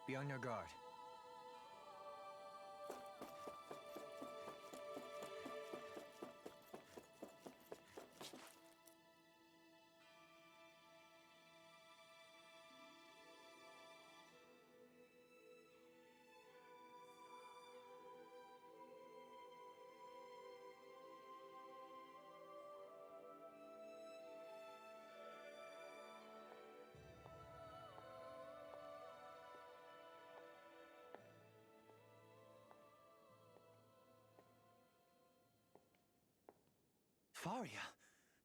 Be on your guard. Faria,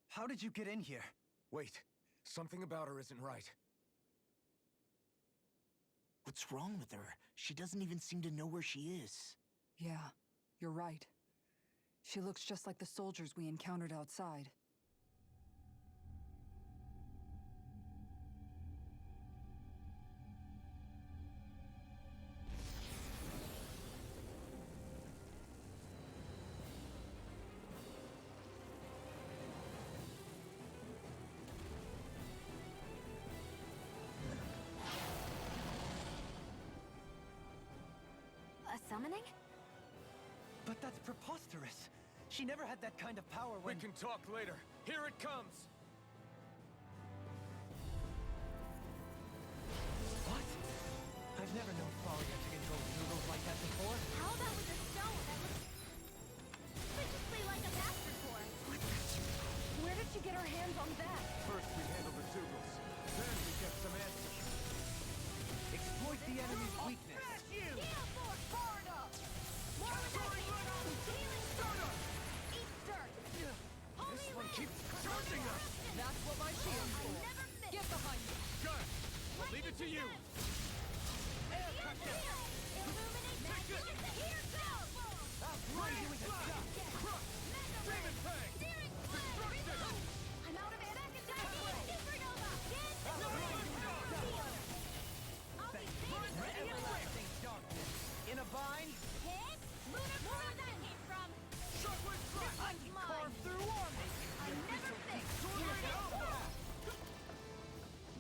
how did you get in here? Wait, something about her isn't right. What's wrong with her? She doesn't even seem to know where she is. Yeah, you're right. She looks just like the soldiers we encountered outside. A summoning? But that's preposterous. She never had that kind of power when... We can talk later. Here it comes! What? I've never known Faria to control noodles like that before. How about with a stone that looks suspiciously like a master core? Where did she get her hands on that? First we handle the Dougals, then we get some answers. Exploit the enemy's weakness. Heal for Sparta! More with that healing Sparta! Eat dirt! This one keeps charging us! That's what my shield's I for. never miss! Get behind me! Good! I'll leave it to you! Air pressure! Illuminate magic! Here goes! I'll grind you into dust. Crush! Demon Fang! Searing flame! Destruction! I'm out of back attack! Supernova! Get the I'll be saving Everlasting darkness. In a bind, Hit! Lunar where that came from! Shockwave Strike! This one's mine! carve through armies. I never fix!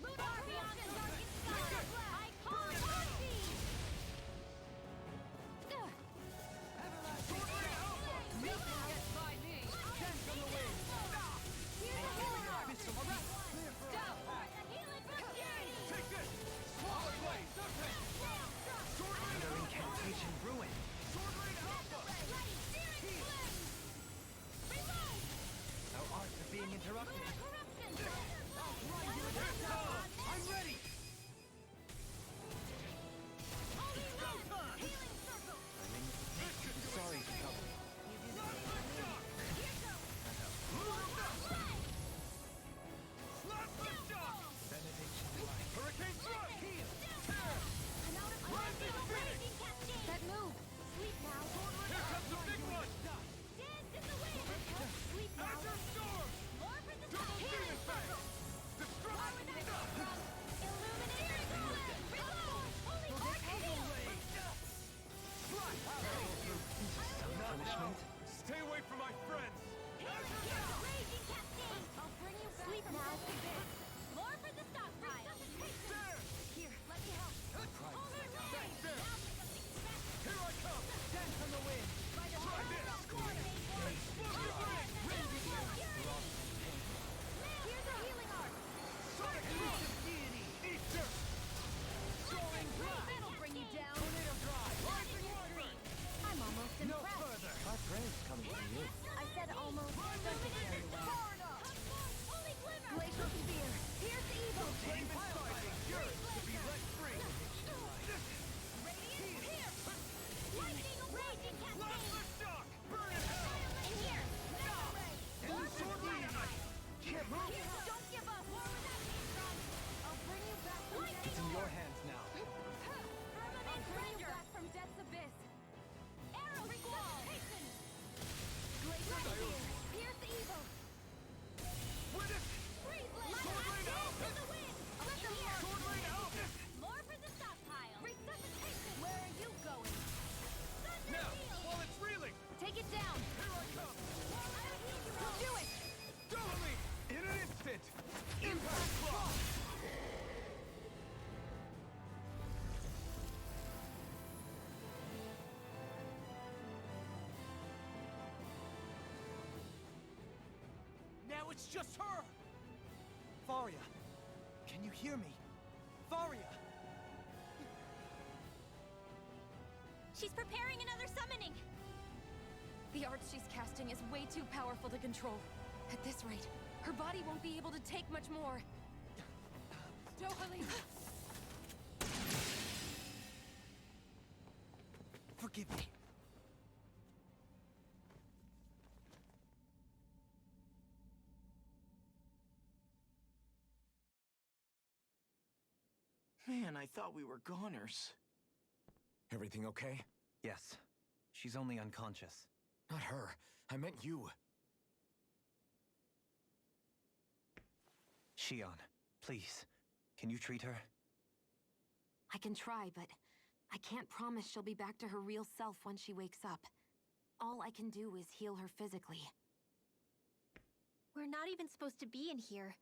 Lunar beyond the darkest sky! I call It's just her! Faria! Can you hear me? Faria! She's preparing another summoning! The art she's casting is way too powerful to control. At this rate, her body won't be able to take much more. Dohalim! Forgive me. Man, I thought we were goners. Everything okay? Yes. She's only unconscious. Not her. I meant you. Shionne, please. Can you treat her? I can try, but I can't promise she'll be back to her real self when she wakes up. All I can do is heal her physically. We're not even supposed to be in here.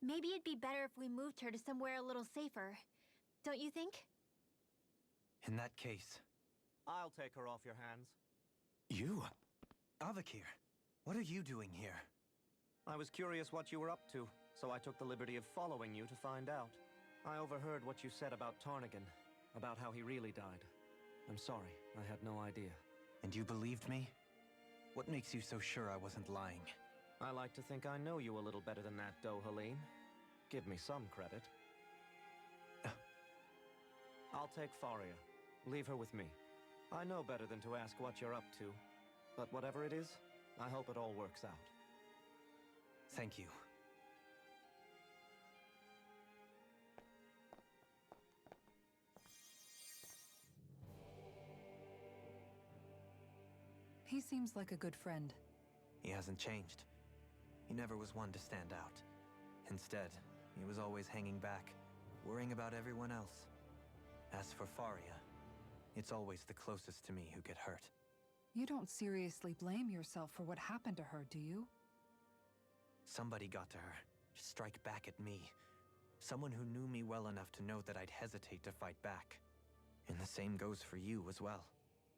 Maybe it'd be better if we moved her to somewhere a little safer. Don't you think? In that case... I'll take her off your hands. You? Avakir, what are you doing here? I was curious what you were up to, so I took the liberty of following you to find out. I overheard what you said about Tarnagan, about how he really died. I'm sorry, I had no idea. And you believed me? What makes you so sure I wasn't lying? I like to think I know you a little better than that, Dohalim. Give me some credit. I'll take Faria. Leave her with me. I know better than to ask what you're up to. But whatever it is, I hope it all works out. Thank you. He seems like a good friend. He hasn't changed. He never was one to stand out. Instead, he was always hanging back, worrying about everyone else. As for Faria, it's always the closest to me who get hurt. You don't seriously blame yourself for what happened to her, do you? Somebody got to her, to strike back at me. Someone who knew me well enough to know that I'd hesitate to fight back. And the same goes for you as well.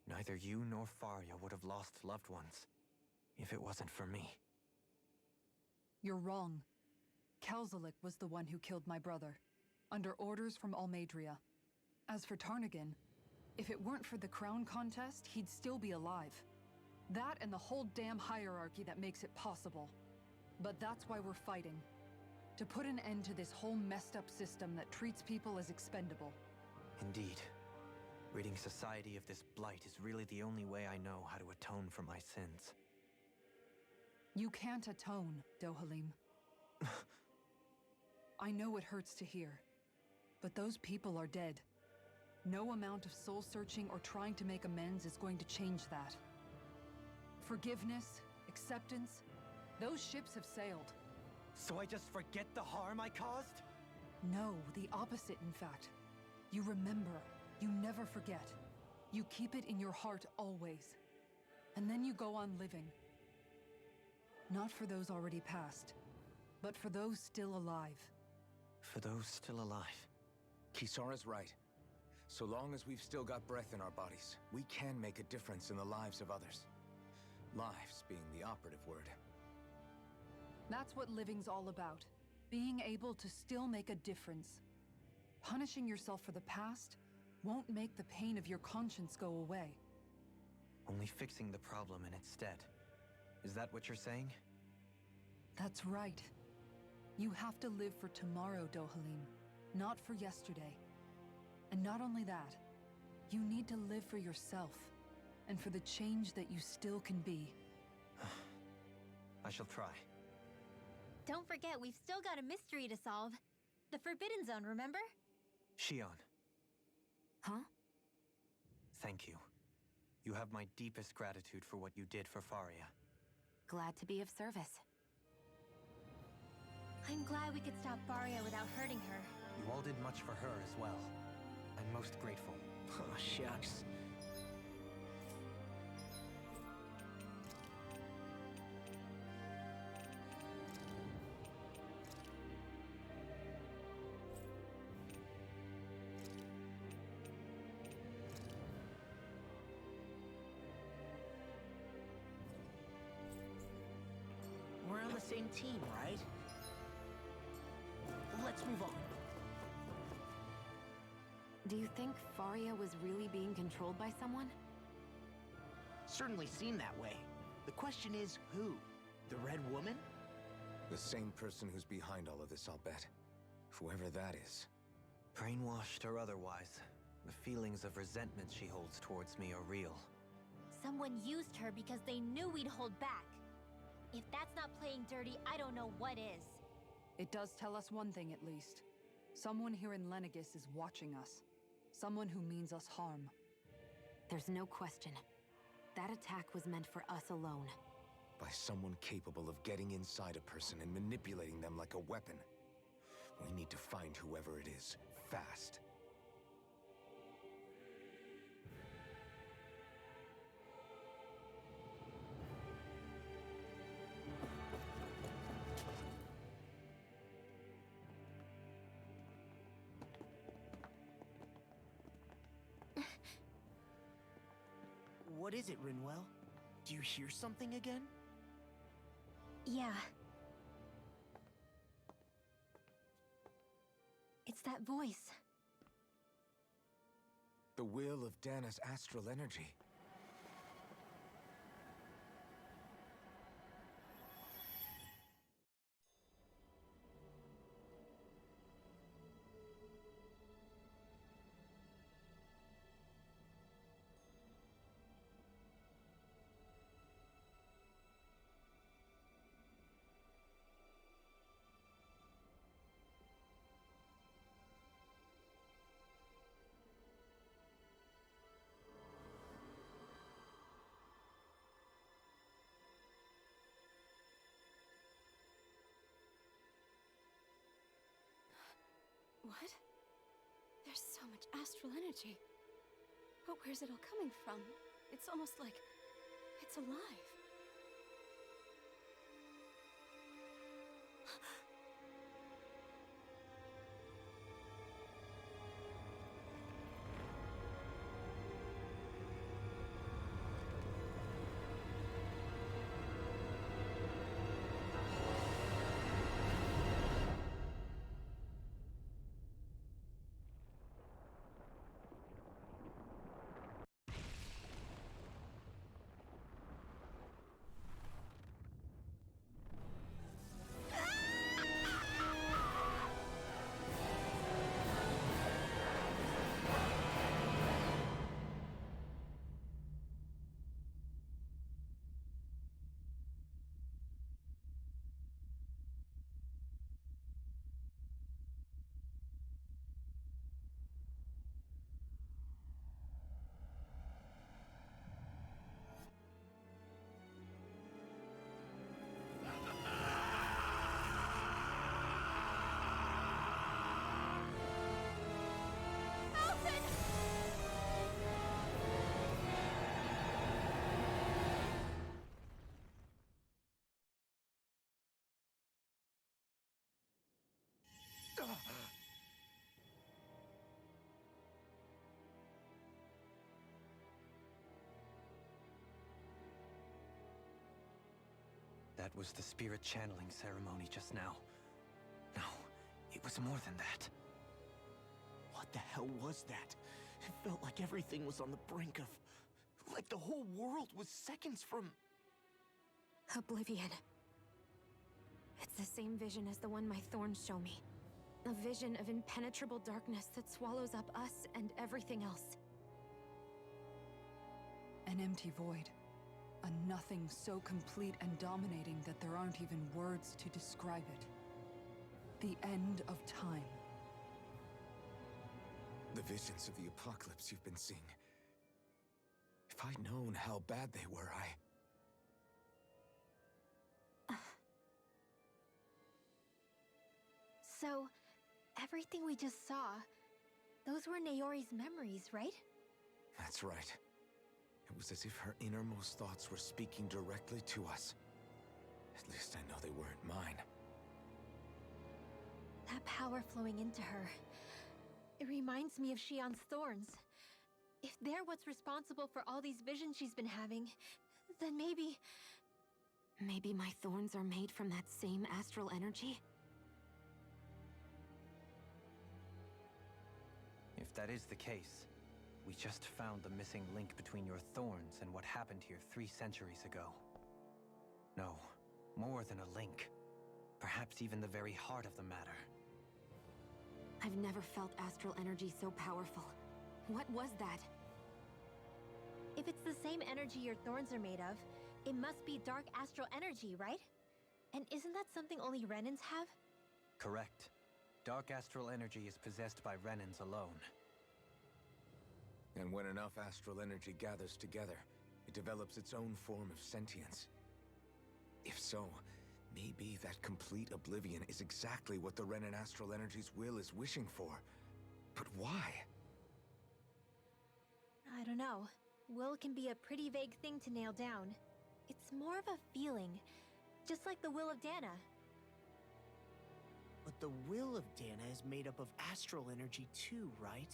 Neither you nor Faria would have lost loved ones, if it wasn't for me. You're wrong. Calaglia was the one who killed my brother, under orders from Almadria. As for Tarnagan, if it weren't for the crown contest, he'd still be alive. That and the whole damn hierarchy that makes it possible. But that's why we're fighting. To put an end to this whole messed up system that treats people as expendable. Indeed. Ridding society of this blight is really the only way I know how to atone for my sins. You can't atone, Dohalim. I know it hurts to hear, but those people are dead. No amount of soul-searching or trying to make amends is going to change that. Forgiveness, acceptance, those ships have sailed. So I just forget the harm I caused? No, the opposite, in fact. You remember, you never forget. You keep it in your heart always. And then you go on living. Not for those already past, but for those still alive. For those still alive. Kisara's right. So long as we've still got breath in our bodies, we can make a difference in the lives of others. Lives being the operative word. That's what living's all about. Being able to still make a difference. Punishing yourself for the past won't make the pain of your conscience go away. Only fixing the problem in its stead. Is that what you're saying? That's right. You have to live for tomorrow, Dohalim, not for yesterday. And not only that, you need to live for yourself, and for the change that you still can be. I shall try. Don't forget, we've still got a mystery to solve. The Forbidden Zone, remember? Shionne. Huh? Thank you. You have my deepest gratitude for what you did for Faria. Glad to be of service. I'm glad we could stop Faria without hurting her. You all did much for her as well. I'm most grateful. Oh, shucks. We're on the same same team, right? Let's move on. Do you think Faria was really being controlled by someone? Certainly seemed that way. The question is, who? The Red Woman? The same person who's behind all of this, I'll bet. Whoever that is. Brainwashed or otherwise, the feelings of resentment she holds towards me are real. Someone used her because they knew we'd hold back. If that's not playing dirty, I don't know what is. It does tell us one thing at least. Someone here in Lenegis is watching us. Someone who means us harm. There's no question. That attack was meant for us alone. By someone capable of getting inside a person and manipulating them like a weapon. We need to find whoever it is, fast. What is it, Rinwell? Do you hear something again? Yeah. It's that voice. The will of Dahna's astral energy. What? There's so much astral energy. But where's it all coming from? It's almost like it's alive. That was the spirit channeling ceremony just now. No, it was more than that. What the hell was that? It felt like everything was on the brink of... like the whole world was seconds from... Oblivion. It's the same vision as the one my thorns show me. A vision of impenetrable darkness that swallows up us and everything else. An empty void. A nothing so complete and dominating that there aren't even words to describe it. The end of time. The visions of the apocalypse you've been seeing. If I'd known how bad they were, So, everything we just saw, those were Naori's memories, right? That's right. It was as if her innermost thoughts were speaking directly to us. At least I know they weren't mine. That power flowing into her. It reminds me of Shionne's thorns. If they're what's responsible for all these visions she's been having, then maybe... Maybe my thorns are made from that same astral energy? If that is the case, we just found the missing link between your thorns and what happened here 3 centuries ago. No, more than a link. Perhaps even the very heart of the matter. I've never felt astral energy so powerful. What was that? If it's the same energy your thorns are made of, it must be dark astral energy, right? And isn't that something only Renans have? Correct. Dark astral energy is possessed by Renans alone. And when enough astral energy gathers together, it develops its own form of sentience. If so, maybe that complete oblivion is exactly what the Renan astral energy's will is wishing for. But why? I don't know. Will can be a pretty vague thing to nail down. It's more of a feeling, just like the will of Dahnan. But the will of Dahnan is made up of astral energy too, right?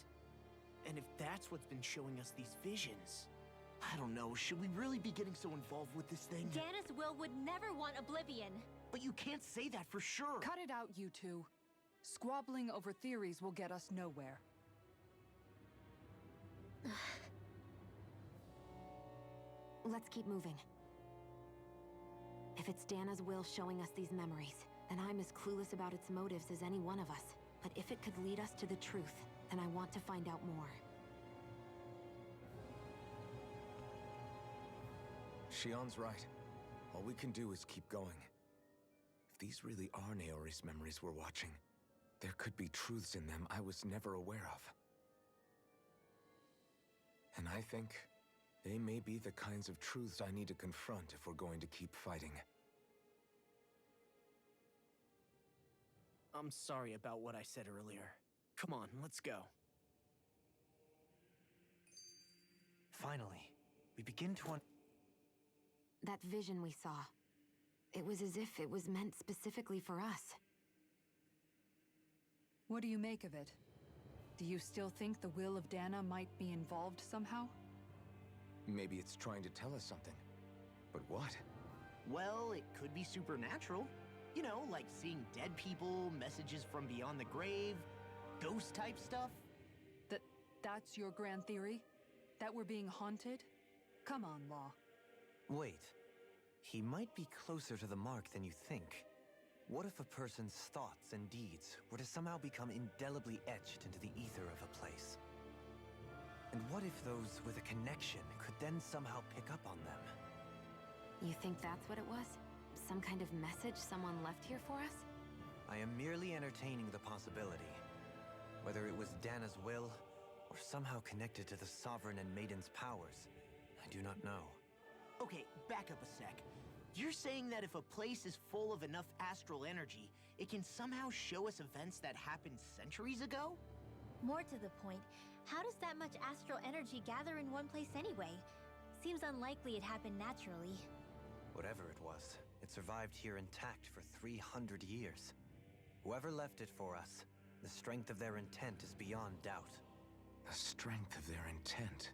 And if that's what's been showing us these visions... I don't know, should we really be getting so involved with this thing? Dahnan's will would never want oblivion. But you can't say that for sure! Cut it out, you two. Squabbling over theories will get us nowhere. Let's keep moving. If it's Dahnan's will showing us these memories, then I'm as clueless about its motives as any one of us. But if it could lead us to the truth, then I want to find out more. Shionne's right. All we can do is keep going. If these really are Naori's memories we're watching, there could be truths in them I was never aware of. And I think they may be the kinds of truths I need to confront if we're going to keep fighting. I'm sorry about what I said earlier. Come on, let's go. Finally, we begin to That vision we saw. It was as if it was meant specifically for us. What do you make of it? Do you still think the will of Dahnan might be involved somehow? Maybe it's trying to tell us something. But what? Well, it could be supernatural. You know, like seeing dead people, messages from beyond the grave, ghost-type stuff. That's your grand theory? That we're being haunted? Come on, Law. Wait. He might be closer to the mark than you think. What if a person's thoughts and deeds were to somehow become indelibly etched into the ether of a place? And what if those with a connection could then somehow pick up on them? You think that's what it was? Some kind of message someone left here for us? I am merely entertaining the possibility. Whether it was Dahna's will, or somehow connected to the Sovereign and Maiden's powers, I do not know. Okay, back up a sec. You're saying that if a place is full of enough astral energy, it can somehow show us events that happened centuries ago? More to the point, how does that much astral energy gather in one place anyway? Seems unlikely it happened naturally. Whatever it was, it survived here intact for 300 years. Whoever left it for us, the strength of their intent is beyond doubt. The strength of their intent.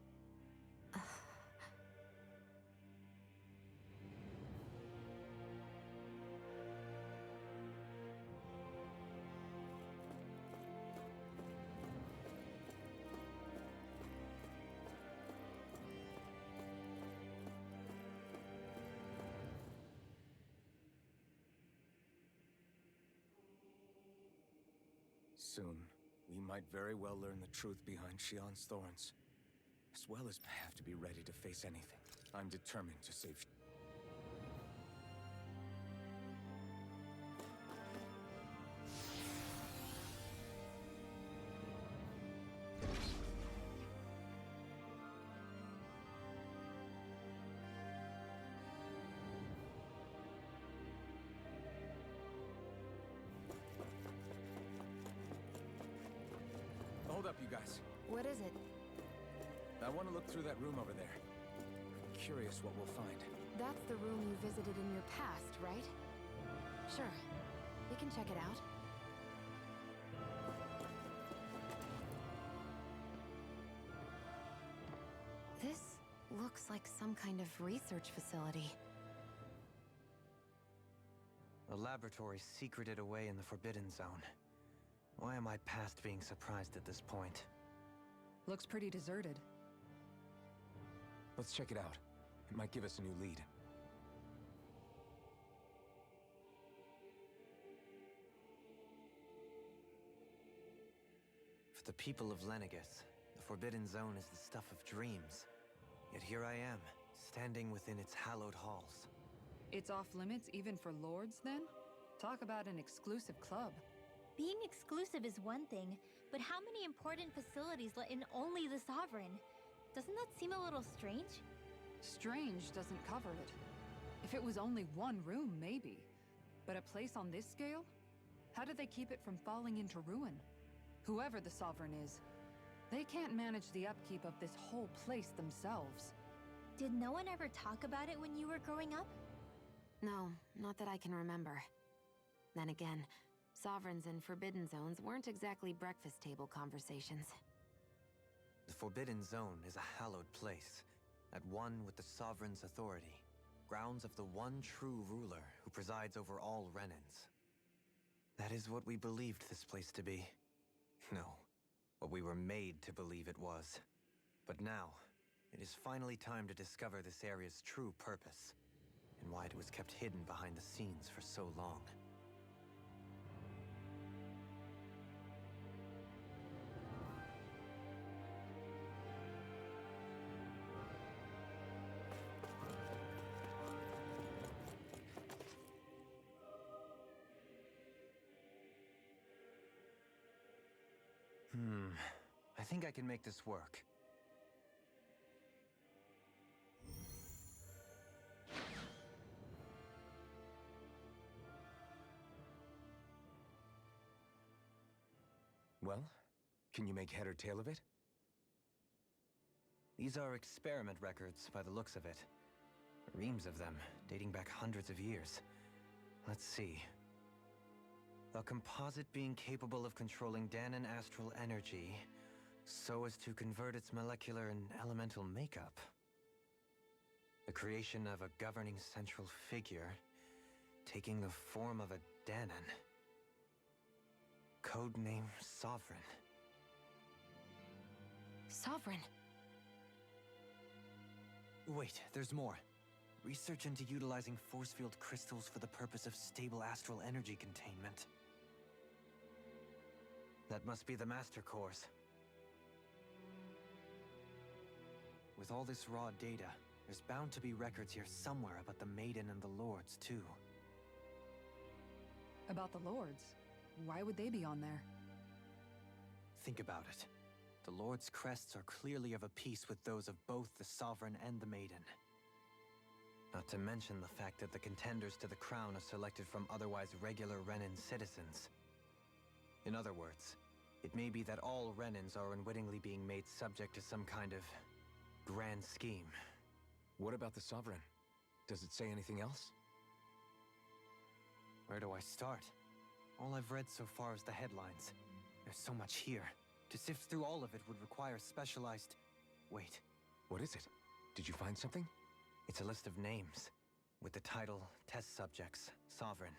Soon, we might very well learn the truth behind Shionne's thorns. As well as have to be ready to face anything. I'm determined to save Hold up, you guys. What is it? I want to look through that room over there. I'm curious what we'll find. That's the room you visited in your past, right? Sure. We can check it out. This looks like some kind of research facility. A laboratory secreted away in the Forbidden Zone. Why am I past being surprised at this point? Looks pretty deserted. Let's check it out. It might give us a new lead. For the people of Lenegus, the Forbidden Zone is the stuff of dreams. Yet here I am, standing within its hallowed halls. It's off limits even for lords, then? Talk about an exclusive club. Being exclusive is one thing, but how many important facilities let in only the Sovereign? Doesn't that seem a little strange? Strange doesn't cover it. If it was only one room, maybe. But a place on this scale? How do they keep it from falling into ruin? Whoever the Sovereign is, they can't manage the upkeep of this whole place themselves. Did no one ever talk about it when you were growing up? No, not that I can remember. Then again, Sovereigns and Forbidden Zones weren't exactly breakfast table conversations. The Forbidden Zone is a hallowed place, at one with the Sovereign's authority, grounds of the one true ruler who presides over all Renans. That is what we believed this place to be. No, what we were made to believe it was. But now, it is finally time to discover this area's true purpose, and why it was kept hidden behind the scenes for so long. I think I can make this work. Well, can you make head or tail of it? These are experiment records by the looks of it. Reams of them, dating back hundreds of years. Let's see. A composite being capable of controlling Dahnan astral energy so as to convert its molecular and elemental makeup. The creation of a governing central figure, taking the form of a Dahnan. Codename Sovereign. Sovereign? Wait, there's more. Research into utilizing force field crystals for the purpose of stable astral energy containment. That must be the Master Cores. With all this raw data, there's bound to be records here somewhere about the Maiden and the Lords, too. About the Lords? Why would they be on there? Think about it. The Lord's crests are clearly of a piece with those of both the Sovereign and the Maiden. Not to mention the fact that the contenders to the crown are selected from otherwise regular Renan citizens. In other words, it may be that all Renans are unwittingly being made subject to some kind of grand scheme. What about the Sovereign? Does it say anything else? Where do I start? All I've read so far is the headlines. There's so much here. To sift through all of it would require specialized... Wait. What is it? Did you find something? It's a list of names, with the title, Test Subjects, Sovereign.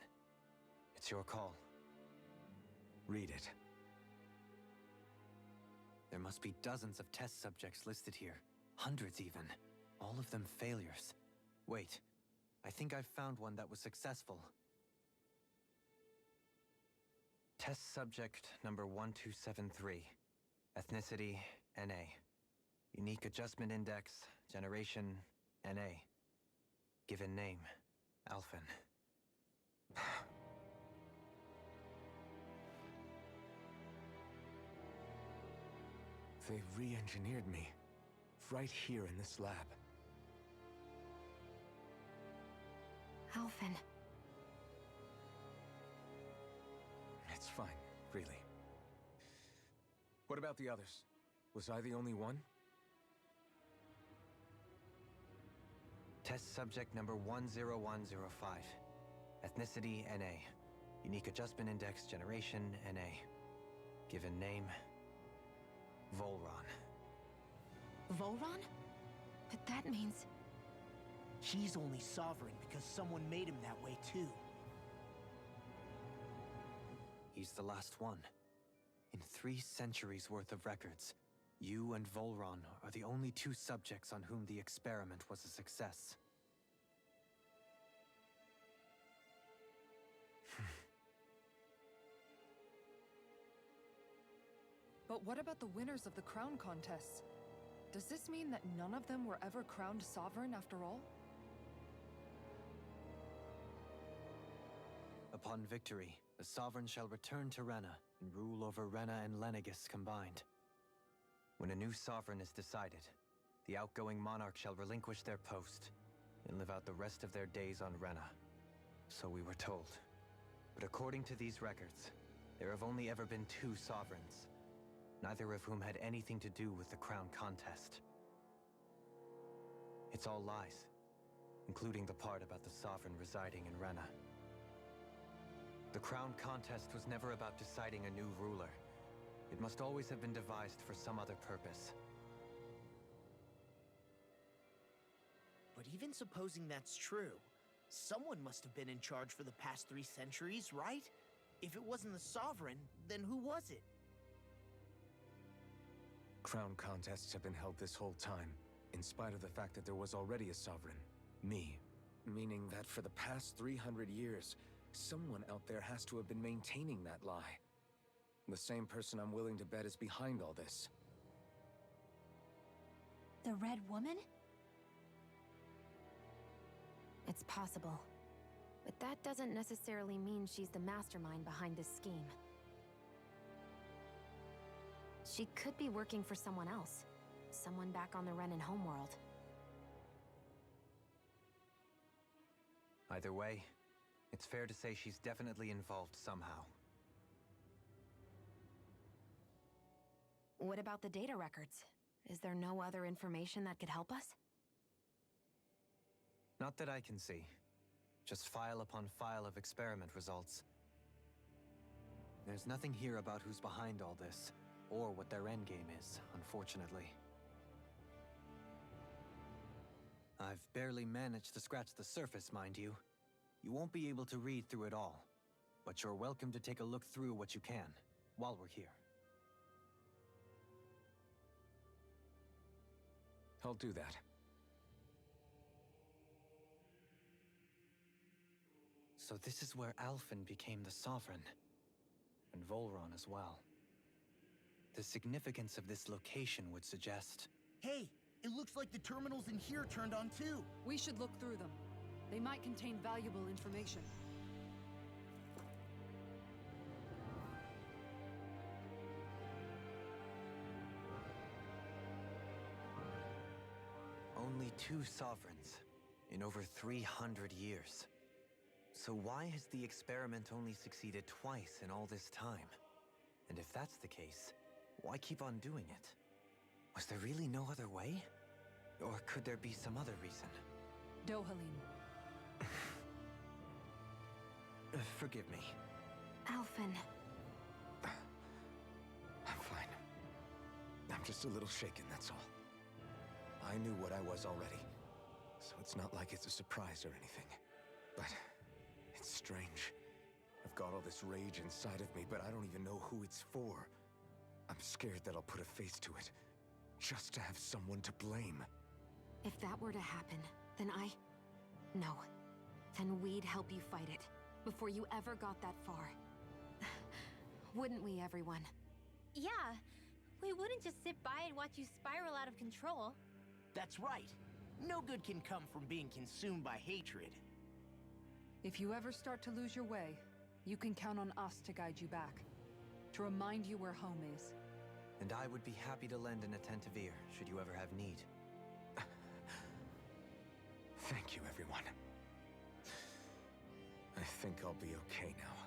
It's your call. Read it. There must be dozens of test subjects listed here. Hundreds even. All of them failures. Wait, I think I've found one that was successful. Test subject number 1273. Ethnicity, NA. Unique adjustment index, generation, NA. Given name, Alphen. They re-engineered me. Right here in this lab. Alphen. It's fine, really. What about the others? Was I the only one? Test subject number 10105. Ethnicity, NA. Unique adjustment index, generation, NA. Given name, Volron. Volron? But that means... He's only sovereign because someone made him that way too. He's the last one. In 3 centuries worth of records, you and Volron are the only 2 subjects on whom the experiment was a success. But what about the winners of the crown contests? Does this mean that none of them were ever crowned sovereign after all? Upon victory, the sovereign shall return to Rena and rule over Rena and Lenegis combined. When a new sovereign is decided, the outgoing monarch shall relinquish their post and live out the rest of their days on Rena. So we were told. But according to these records, there have only ever been 2 sovereigns, neither of whom had anything to do with the crown contest. It's all lies, including the part about the sovereign residing in Rena. The crown contest was never about deciding a new ruler. It must always have been devised for some other purpose. But even supposing that's true, someone must have been in charge for the past 3 centuries, right? If it wasn't the sovereign, then who was it? Crown contests have been held this whole time, in spite of the fact that there was already a sovereign. Me. Meaning that for the past 300 years, someone out there has to have been maintaining that lie. The same person I'm willing to bet is behind all this. The Red Woman? It's possible. But that doesn't necessarily mean she's the mastermind behind this scheme. She could be working for someone else. Someone back on the Renan homeworld. Either way, it's fair to say she's definitely involved somehow. What about the data records? Is there no other information that could help us? Not that I can see. Just file upon file of experiment results. There's nothing here about who's behind all this, or what their endgame is, unfortunately. I've barely managed to scratch the surface, mind you. You won't be able to read through it all, but you're welcome to take a look through what you can, while we're here. I'll do that. So this is where Alphen became the Sovereign, and Volron as well. The significance of this location would suggest... Hey, it looks like the terminals in here turned on too. We should look through them. They might contain valuable information. Only 2 sovereigns in over 300 years. So why has the experiment only succeeded twice in all this time? And if that's the case, why keep on doing it? Was there really no other way? Or could there be some other reason? Dohalim. Forgive me. Alphen. I'm fine. I'm just a little shaken, that's all. I knew what I was already, so it's not like it's a surprise or anything. But it's strange. I've got all this rage inside of me, but I don't even know who it's for. I'm scared that I'll put a face to it, just to have someone to blame. If that were to happen, then No. Then we'd help you fight it, before you ever got that far. Wouldn't we, everyone? Yeah. We wouldn't just sit by and watch you spiral out of control. That's right. No good can come from being consumed by hatred. If you ever start to lose your way, you can count on us to guide you back. To remind you where home is. And I would be happy to lend an attentive ear, should you ever have need. Thank you, everyone. I think I'll be okay now.